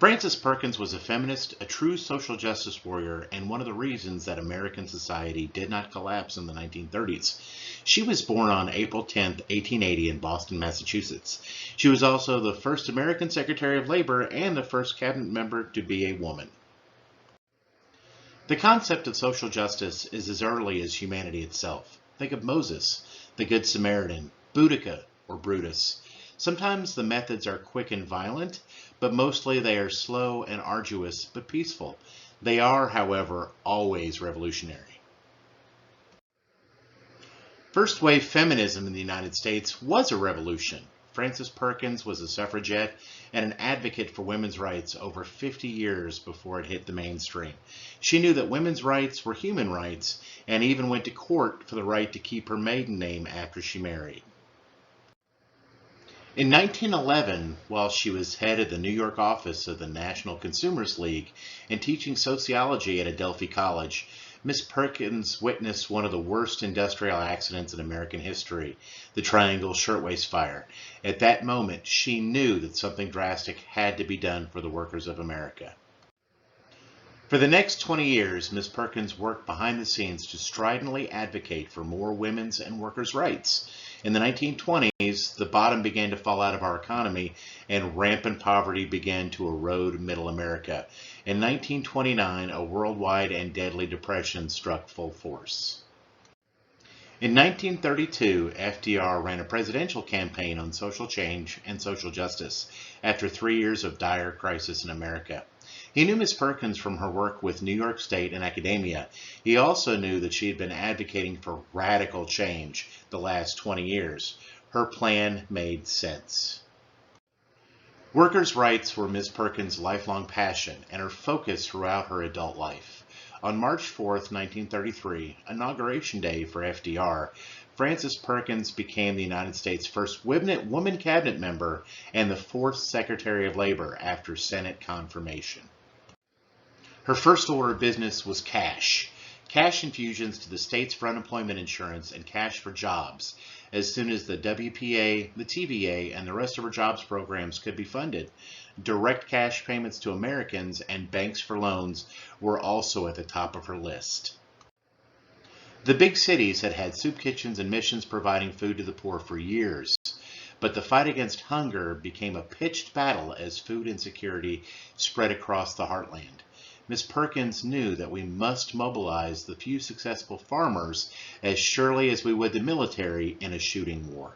Frances Perkins was a feminist, a true social justice warrior, and one of the reasons that American society did not collapse in the 1930s. She was born on April 10, 1880 in Boston, Massachusetts. She was also the first American Secretary of Labor and the first cabinet member to be a woman. The concept of social justice is as early as humanity itself. Think of Moses, the Good Samaritan, Boudica, or Brutus. Sometimes the methods are quick and violent, but mostly they are slow and arduous but peaceful. They are, however, always revolutionary. First wave feminism in the United States was a revolution. Frances Perkins was a suffragette and an advocate for women's rights over 50 years before it hit the mainstream. She knew that women's rights were human rights and even went to court for the right to keep her maiden name after she married. In 1911, while she was head of the New York office of the National Consumers League and teaching sociology at Adelphi College, Miss Perkins witnessed one of the worst industrial accidents in American history, the Triangle Shirtwaist Fire. At that moment, she knew that something drastic had to be done for the workers of America. For the next 20 years, Miss Perkins worked behind the scenes to stridently advocate for more women's and workers' rights. In the 1920s, the bottom began to fall out of our economy and rampant poverty began to erode middle America. In 1929, a worldwide and deadly depression struck full force. In 1932, FDR ran a presidential campaign on social change and social justice after 3 years of dire crisis in America. He knew Miss Perkins from her work with New York State and academia. He also knew that she had been advocating for radical change the last 20 years. Her plan made sense. Workers' rights were Miss Perkins' lifelong passion and her focus throughout her adult life. On March 4, 1933, Inauguration Day for FDR, Frances Perkins became the United States' first woman cabinet member and the fourth Secretary of Labor after Senate confirmation. Her first order of business was cash infusions to the states for unemployment insurance and cash for jobs. As soon as the WPA, the TVA, and the rest of her jobs programs could be funded, direct cash payments to Americans and banks for loans were also at the top of her list. The big cities had had soup kitchens and missions providing food to the poor for years, but the fight against hunger became a pitched battle as food insecurity spread across the heartland. Miss Perkins knew that we must mobilize the few successful farmers as surely as we would the military in a shooting war.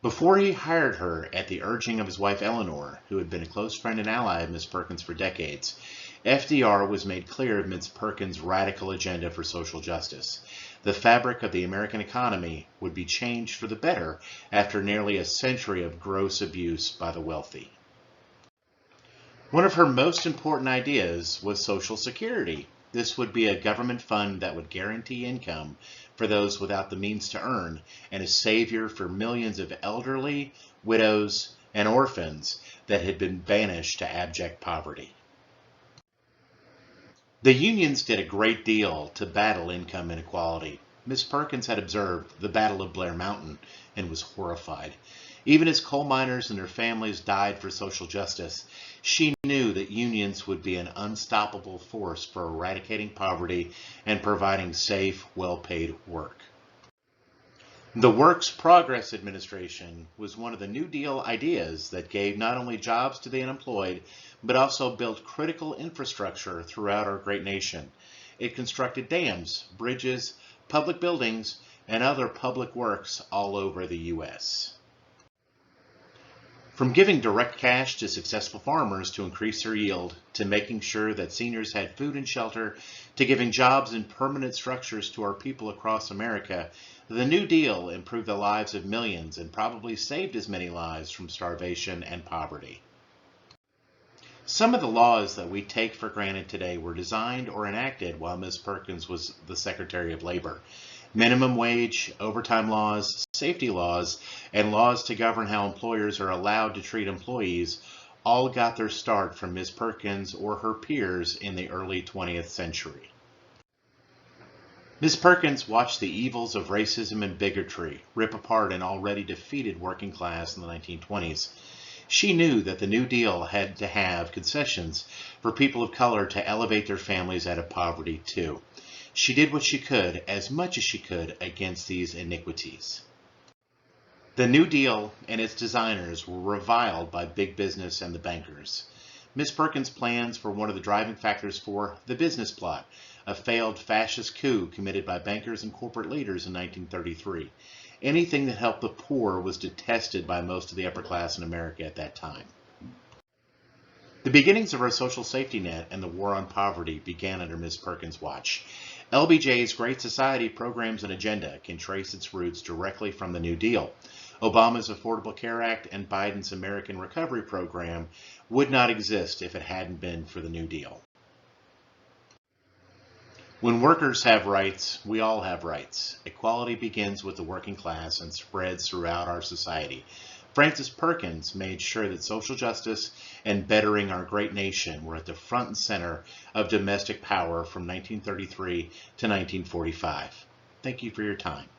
Before he hired her at the urging of his wife Eleanor, who had been a close friend and ally of Miss Perkins for decades, FDR was made clear of Miss Perkins' radical agenda for social justice. The fabric of the American economy would be changed for the better after nearly a century of gross abuse by the wealthy. One of her most important ideas was Social Security. This would be a government fund that would guarantee income for those without the means to earn and a savior for millions of elderly, widows, and orphans that had been banished to abject poverty. The unions did a great deal to battle income inequality. Miss Perkins had observed the Battle of Blair Mountain and was horrified. Even as coal miners and their families died for social justice, she knew that unions would be an unstoppable force for eradicating poverty and providing safe, well-paid work. The Works Progress Administration was one of the New Deal ideas that gave not only jobs to the unemployed, but also built critical infrastructure throughout our great nation. It constructed dams, bridges, public buildings, and other public works all over the U.S. From giving direct cash to successful farmers to increase their yield, to making sure that seniors had food and shelter, to giving jobs and permanent structures to our people across America, the New Deal improved the lives of millions and probably saved as many lives from starvation and poverty. Some of the laws that we take for granted today were designed or enacted while Ms. Perkins was the Secretary of Labor. Minimum wage, overtime laws, safety laws, and laws to govern how employers are allowed to treat employees all got their start from Ms. Perkins or her peers in the early 20th century. Ms. Perkins watched the evils of racism and bigotry rip apart an already defeated working class in the 1920s. She knew that the New Deal had to have concessions for people of color to elevate their families out of poverty too. She did what she could, as much as she could, against these iniquities. The New Deal and its designers were reviled by big business and the bankers. Miss Perkins' plans were one of the driving factors for the business plot, a failed fascist coup committed by bankers and corporate leaders in 1933. Anything that helped the poor was detested by most of the upper class in America at that time. The beginnings of our social safety net and the war on poverty began under Miss Perkins' watch. LBJ's Great Society programs and agenda can trace its roots directly from the New Deal. Obama's Affordable Care Act and Biden's American Recovery Program would not exist if it hadn't been for the New Deal. When workers have rights, we all have rights. Equality begins with the working class and spreads throughout our society. Frances Perkins made sure that social justice and bettering our great nation were at the front and center of domestic power from 1933 to 1945. Thank you for your time.